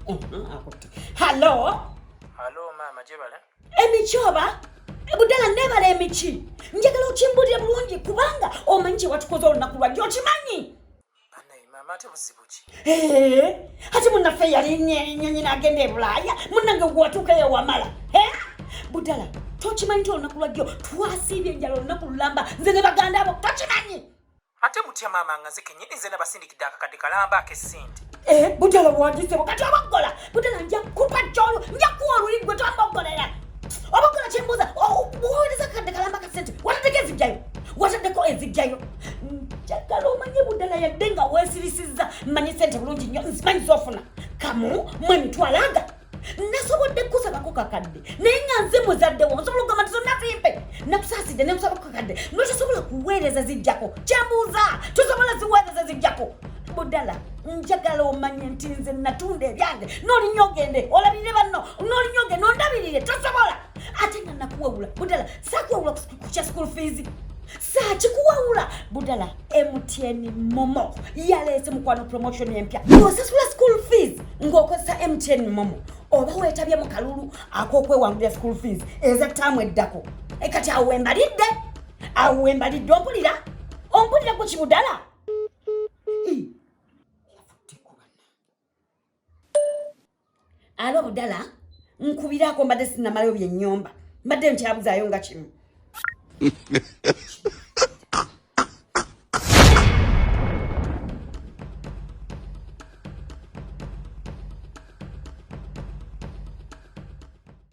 Hello? Hello, Mama Jebala. Emichoba? Budala nebala emichi. Njagala ochimbulira bulungi kubanga omanyi watukoze olunaku lwajjo okimanyi. Mama tebuzibuki. Ati munnaffe yali nyina agenda e Bulaaya munnange gwatuukayo wamala. Budala tokimanyi nti olunaku lwajjo twasiibye enjala olunaku lulamba nze ne baganda abo tokimanyi. Ate mutya mama nga nze kennyini nze nabasindikidde akakadde kalamba ak'essente. Budala bwagizebo kati oboggola. Budala nja kupa kyolu nja kuwa oluli gwe tombogolera. Oboggola kyembuuza buweereza akakadde kalamba ka ssente wataddeko ezijjayo. Wataddeko ezijjayo. Njagala omanye Budala yadde nga weesirisizza mmanyi ssente bulungi nnyo nzimanyi z'ofuna. Kamu mwe mitwalaga. Nasobodde kusabako kakadde naye nga nze muzaddewo nsobola okugamba nti zonna zimpe nakusaasidde ne musabako kakadde notosobola kuweereza zijjako kyembuuza tosobola ziweereza zijjako. Budala njagala omanye nti nze natunda ebyange n'olinnyo ogende olabirire banno n'olinnyo ogende ondabirire tosobola ate nga nakuwawula. Budala saakuwawula ku kya school fees saakikuwawula. Budala MTN Momo yaleese mukwano promotion empya osasula school fees ng'okozesa MTN Momo oba weetabye mu kalulu ak'okwewangulira school fees eza ttaamu eddako. Kati awo wembalidde ompulira ku kibudala. Alo Budala nkubiraako mbadde sinnamalayo byennyomba mbadde nkyabuzaayo nga kimu.